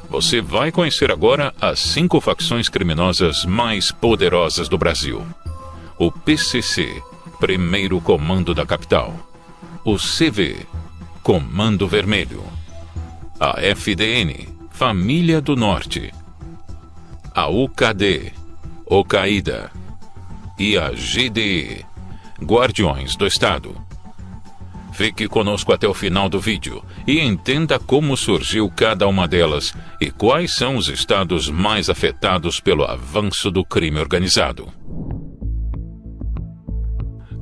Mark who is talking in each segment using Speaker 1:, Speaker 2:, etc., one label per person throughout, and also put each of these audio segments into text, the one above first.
Speaker 1: Você vai conhecer agora as 5 facções criminosas mais poderosas do Brasil. O PCC, Primeiro Comando da Capital. O CV, Comando Vermelho. A FDN, Família do Norte. A UKD, Al-Qaeda. E a GDE, Guardiões do Estado. Fique conosco até o final do vídeo e entenda como surgiu cada uma delas e quais são os estados mais afetados pelo avanço do crime organizado.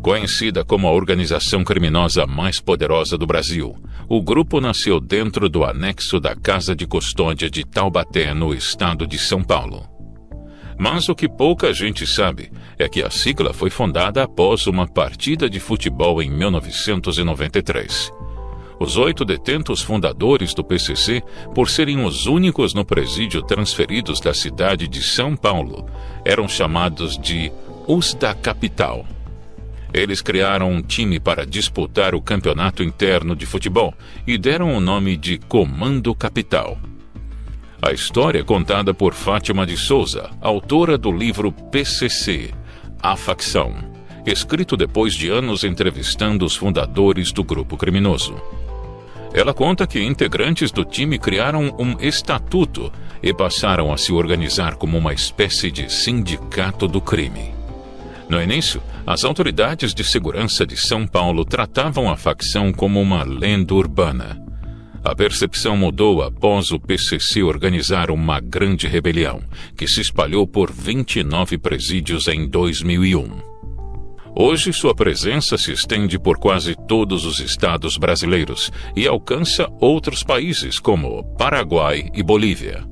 Speaker 1: Conhecida como a organização criminosa mais poderosa do Brasil, o grupo nasceu dentro do anexo da Casa de Custódia de Taubaté, no estado de São Paulo. Mas o que pouca gente sabe é que a sigla foi fundada após uma partida de futebol em 1993. Os 8 detentos fundadores do PCC, por serem os únicos no presídio transferidos da cidade de São Paulo, eram chamados de os da Capital. Eles criaram um time para disputar o campeonato interno de futebol e deram o nome de Comando Capital. A história é contada por Fátima de Souza, autora do livro PCC, A Facção, escrito depois de anos entrevistando os fundadores do grupo criminoso. Ela conta que integrantes do time criaram um estatuto e passaram a se organizar como uma espécie de sindicato do crime. No início, as autoridades de segurança de São Paulo tratavam a facção como uma lenda urbana. A percepção mudou após o PCC organizar uma grande rebelião, que se espalhou por 29 presídios em 2001. Hoje, sua presença se estende por quase todos os estados brasileiros e alcança outros países como Paraguai e Bolívia.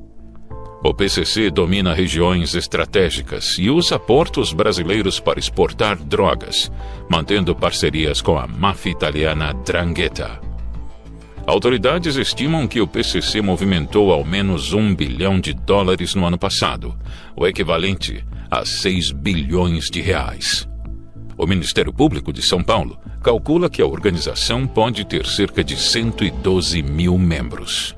Speaker 1: O PCC domina regiões estratégicas e usa portos brasileiros para exportar drogas, mantendo parcerias com a máfia italiana 'Ndrangheta. Autoridades estimam que o PCC movimentou ao menos $1 bilhão no ano passado, o equivalente a 6 bilhões de reais. O Ministério Público de São Paulo calcula que a organização pode ter cerca de 112 mil membros.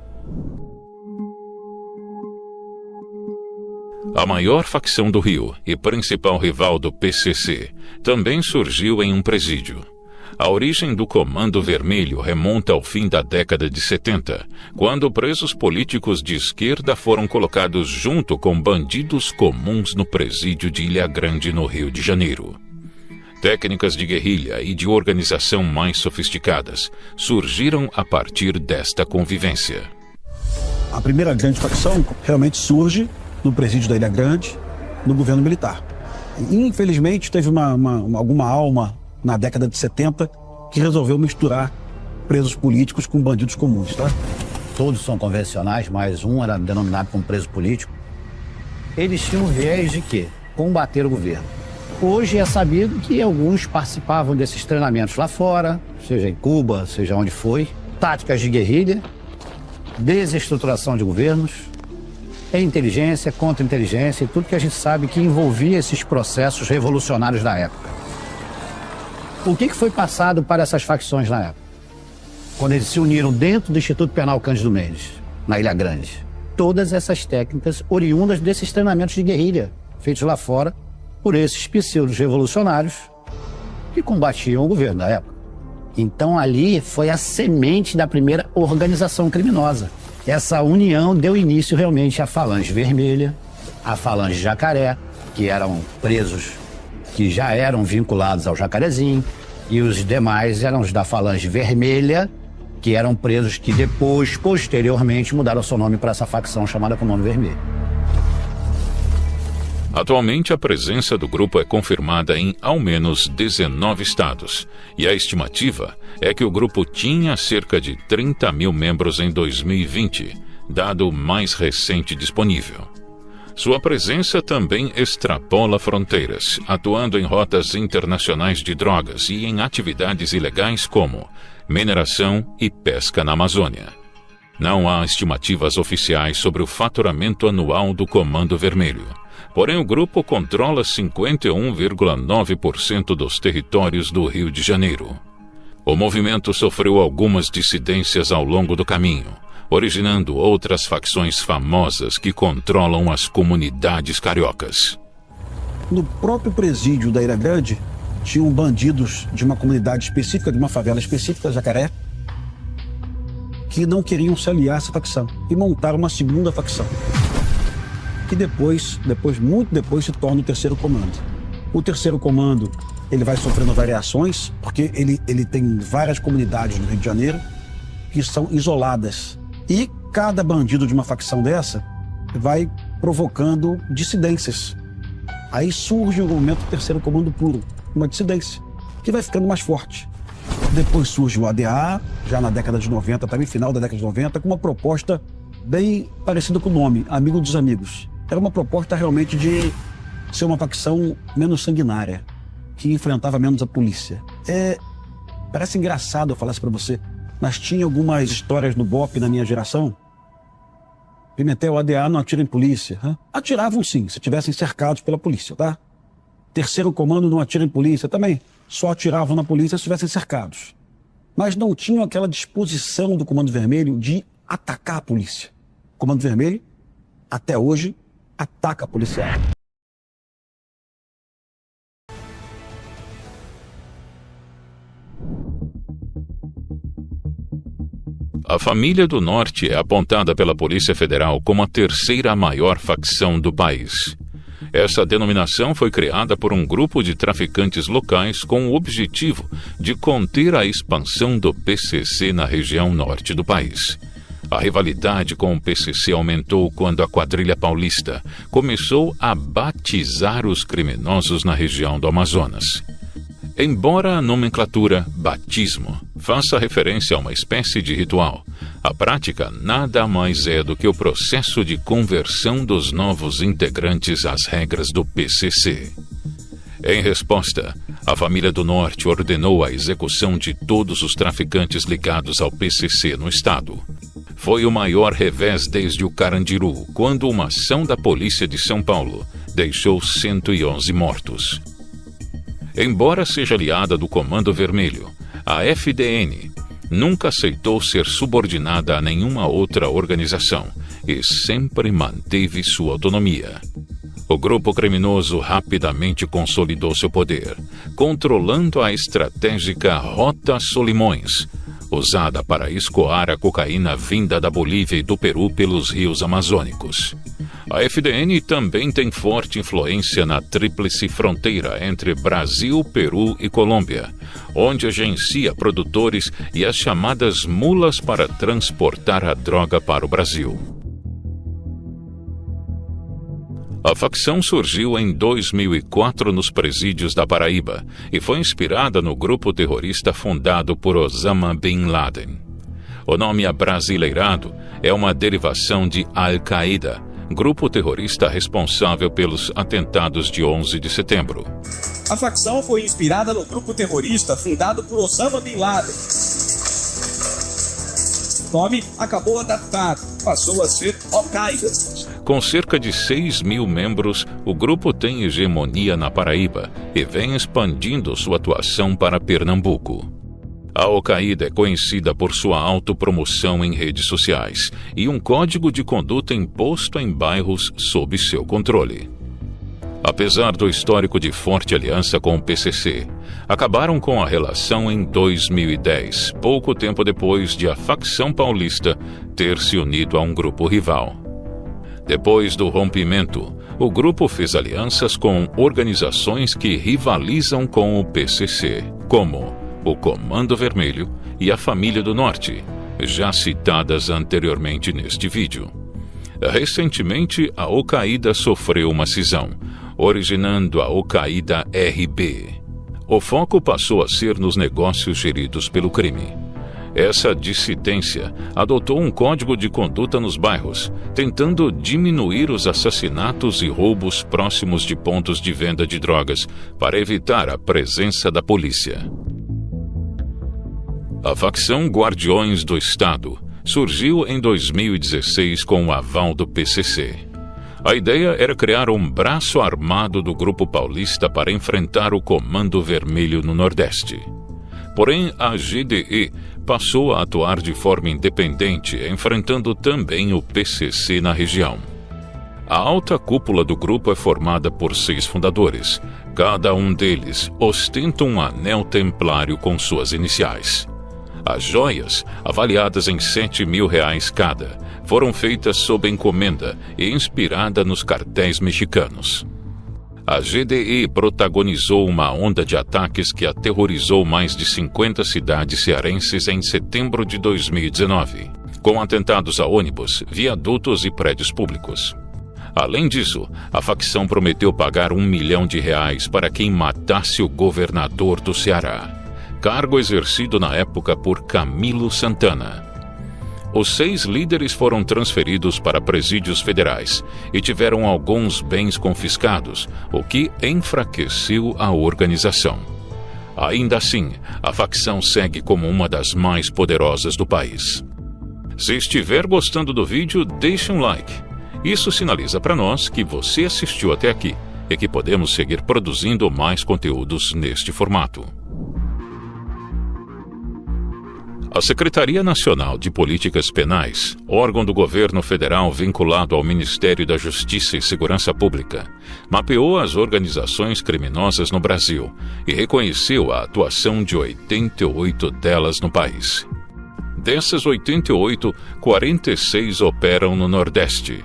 Speaker 1: A maior facção do Rio e principal rival do PCC também surgiu em um presídio. A origem do Comando Vermelho remonta ao fim da década de 70, quando presos políticos de esquerda foram colocados junto com bandidos comuns no presídio de Ilha Grande, no Rio de Janeiro. Técnicas de guerrilha e de organização mais sofisticadas surgiram a partir desta convivência.
Speaker 2: A primeira grande facção realmente surge no presídio da Ilha Grande, no governo militar. Infelizmente, teve alguma alma na década de 70, que resolveu misturar presos políticos com bandidos comuns, tá?
Speaker 3: Todos são convencionais, mas um era denominado como preso político. Eles tinham um viés de quê? Combater o governo. Hoje é sabido que alguns participavam desses treinamentos lá fora, seja em Cuba, seja onde foi. Táticas de guerrilha, desestruturação de governos, inteligência, contra-inteligência e tudo que a gente sabe que envolvia esses processos revolucionários da época. O que foi passado para essas facções na época? Quando eles se uniram dentro do Instituto Penal Cândido Mendes, na Ilha Grande. Todas essas técnicas oriundas desses treinamentos de guerrilha, feitos lá fora por esses pseudos revolucionários que combatiam o governo da época. Então ali foi a semente da primeira organização criminosa. Essa união deu início realmente à Falange Vermelha, à Falange Jacaré, que eram presos que já eram vinculados ao Jacarezinho, e os demais eram os da Falange Vermelha, que eram presos que depois, posteriormente, mudaram seu nome para essa facção chamada com nome vermelho.
Speaker 1: Atualmente, a presença do grupo é confirmada em ao menos 19 estados, e a estimativa é que o grupo tinha cerca de 30 mil membros em 2020, dado mais recente disponível. Sua presença também extrapola fronteiras, atuando em rotas internacionais de drogas e em atividades ilegais como mineração e pesca na Amazônia. Não há estimativas oficiais sobre o faturamento anual do Comando Vermelho, porém o grupo controla 51,9% dos territórios do Rio de Janeiro. O movimento sofreu algumas dissidências ao longo do caminho, originando outras facções famosas que controlam as comunidades cariocas.
Speaker 2: No próprio presídio da Ilha Grande, tinham bandidos de uma comunidade específica, de uma favela específica, Jacaré, que não queriam se aliar a essa facção e montaram uma segunda facção, que depois, muito depois, se torna o terceiro comando. O terceiro comando, ele vai sofrendo variações, porque ele tem várias comunidades no Rio de Janeiro que são isoladas. E cada bandido de uma facção dessa vai provocando dissidências. Aí surge, no momento, o terceiro comando puro, uma dissidência, que vai ficando mais forte. Depois surge o ADA, já na década de 90, também final da década de 90, com uma proposta bem parecida com o nome, Amigo dos Amigos. Era uma proposta realmente de ser uma facção menos sanguinária, que enfrentava menos a polícia. Parece engraçado eu falar isso pra você, mas tinha algumas histórias no BOPE na minha geração. Pimentel, ADA não atira em polícia. Atiravam sim, se tivessem cercados pela polícia, tá? Terceiro comando não atira em polícia também. Só atiravam na polícia se estivessem cercados. Mas não tinham aquela disposição do Comando Vermelho de atacar a polícia. O Comando Vermelho, até hoje, ataca a policial.
Speaker 1: A Família do Norte é apontada pela Polícia Federal como a terceira maior facção do país. Essa denominação foi criada por um grupo de traficantes locais com o objetivo de conter a expansão do PCC na região norte do país. A rivalidade com o PCC aumentou quando a quadrilha paulista começou a batizar os criminosos na região do Amazonas. Embora a nomenclatura batismo faça referência a uma espécie de ritual, a prática nada mais é do que o processo de conversão dos novos integrantes às regras do PCC. Em resposta, a Família do Norte ordenou a execução de todos os traficantes ligados ao PCC no estado. Foi o maior revés desde o Carandiru, quando uma ação da Polícia de São Paulo deixou 111 mortos. Embora seja aliada do Comando Vermelho, a FDN nunca aceitou ser subordinada a nenhuma outra organização e sempre manteve sua autonomia. O grupo criminoso rapidamente consolidou seu poder, controlando a estratégica Rota Solimões, usada para escoar a cocaína vinda da Bolívia e do Peru pelos rios amazônicos. A FDN também tem forte influência na tríplice fronteira entre Brasil, Peru e Colômbia, onde agencia produtores e as chamadas mulas para transportar a droga para o Brasil. A facção surgiu em 2004 nos presídios da Paraíba e foi inspirada no grupo terrorista fundado por Osama Bin Laden. O nome abrasileirado é uma derivação de Al-Qaeda, grupo terrorista responsável pelos atentados de 11 de setembro.
Speaker 4: A facção foi inspirada no grupo terrorista fundado por Osama Bin Laden. O nome acabou adaptado, passou a ser Al-Qaeda.
Speaker 1: Com cerca de 6 mil membros, o grupo tem hegemonia na Paraíba e vem expandindo sua atuação para Pernambuco. A Al-Qaeda é conhecida por sua autopromoção em redes sociais e um código de conduta imposto em bairros sob seu controle. Apesar do histórico de forte aliança com o PCC, acabaram com a relação em 2010, pouco tempo depois de a facção paulista ter se unido a um grupo rival. Depois do rompimento, o grupo fez alianças com organizações que rivalizam com o PCC, como o Comando Vermelho e a Família do Norte, já citadas anteriormente neste vídeo. Recentemente, a Al-Qaeda sofreu uma cisão, originando a Al-Qaeda RB. O foco passou a ser nos negócios geridos pelo crime. Essa dissidência adotou um código de conduta nos bairros, tentando diminuir os assassinatos e roubos próximos de pontos de venda de drogas para evitar a presença da polícia. A facção Guardiões do Estado surgiu em 2016 com o aval do PCC. A ideia era criar um braço armado do grupo paulista para enfrentar o Comando Vermelho no Nordeste. Porém, a GDE passou a atuar de forma independente, enfrentando também o PCC na região. A alta cúpula do grupo é formada por 6 fundadores. Cada um deles ostenta um anel templário com suas iniciais. As joias, avaliadas em R$7.000 cada, foram feitas sob encomenda e inspirada nos cartéis mexicanos. A GDI protagonizou uma onda de ataques que aterrorizou mais de 50 cidades cearenses em setembro de 2019, com atentados a ônibus, viadutos e prédios públicos. Além disso, a facção prometeu pagar R$1 milhão para quem matasse o governador do Ceará, cargo exercido na época por Camilo Santana. Os 6 líderes foram transferidos para presídios federais e tiveram alguns bens confiscados, o que enfraqueceu a organização. Ainda assim, a facção segue como uma das mais poderosas do país. Se estiver gostando do vídeo, deixe um like. Isso sinaliza para nós que você assistiu até aqui e que podemos seguir produzindo mais conteúdos neste formato. A Secretaria Nacional de Políticas Penais, órgão do governo federal vinculado ao Ministério da Justiça e Segurança Pública, mapeou as organizações criminosas no Brasil e reconheceu a atuação de 88 delas no país. Dessas 88, 46 operam no Nordeste.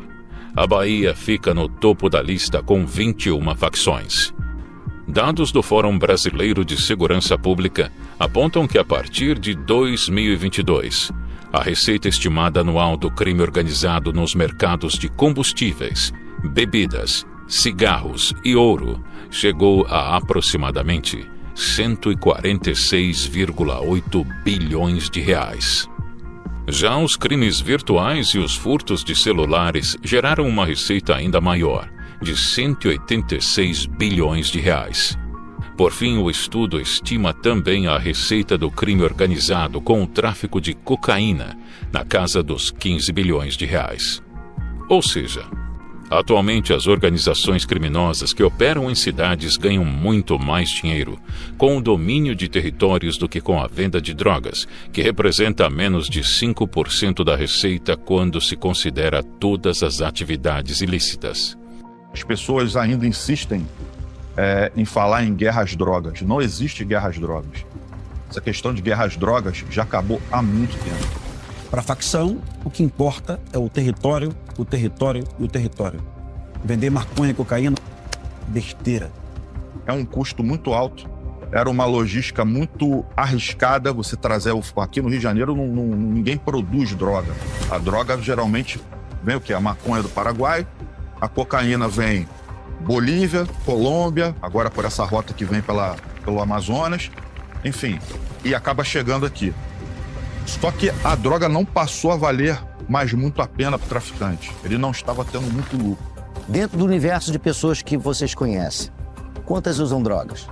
Speaker 1: A Bahia fica no topo da lista com 21 facções. Dados do Fórum Brasileiro de Segurança Pública apontam que a partir de 2022, a receita estimada anual do crime organizado nos mercados de combustíveis, bebidas, cigarros e ouro chegou a aproximadamente R$ 146,8 bilhões. Já os crimes virtuais e os furtos de celulares geraram uma receita ainda maior, de R$ 186 bilhões. Por fim, o estudo estima também a receita do crime organizado com o tráfico de cocaína, na casa dos R$ 15 bilhões. Ou seja, atualmente as organizações criminosas que operam em cidades ganham muito mais dinheiro com o domínio de territórios do que com a venda de drogas, que representa menos de 5% da receita quando se considera todas as atividades ilícitas.
Speaker 5: As pessoas ainda insistem em falar em guerra às drogas. Não existe guerra às drogas. Essa questão de guerra às drogas já acabou há muito tempo.
Speaker 2: Para a facção, o que importa é o território, o território e o território. Vender maconha e cocaína, besteira.
Speaker 5: É um custo muito alto. Era uma logística muito arriscada você trazer... Aqui no Rio de Janeiro ninguém produz droga. A droga geralmente vem o quê? A maconha do Paraguai, a cocaína vem Bolívia, Colômbia, agora por essa rota que vem pelo Amazonas, enfim, e acaba chegando aqui. Só que a droga não passou a valer mais muito a pena para o traficante. Ele não estava tendo muito lucro.
Speaker 3: Dentro do universo de pessoas que vocês conhecem, quantas usam drogas?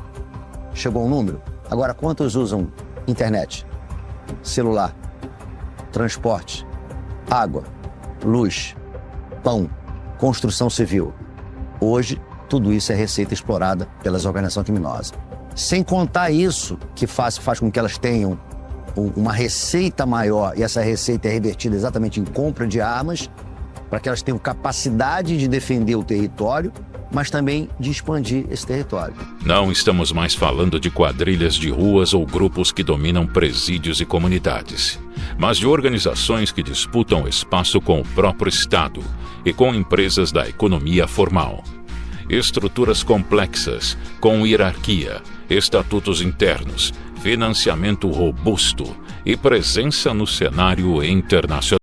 Speaker 3: Chegou um número? Agora, quantas usam internet, celular, transporte, água, luz, pão, construção civil? Hoje, tudo isso é receita explorada pelas organizações criminosas. Sem contar isso, que faz com que elas tenham uma receita maior, e essa receita é revertida exatamente em compra de armas, para que elas tenham capacidade de defender o território, mas também de expandir esse território.
Speaker 1: Não estamos mais falando de quadrilhas de ruas ou grupos que dominam presídios e comunidades, mas de organizações que disputam espaço com o próprio Estado e com empresas da economia formal. Estruturas complexas, com hierarquia, estatutos internos, financiamento robusto e presença no cenário internacional.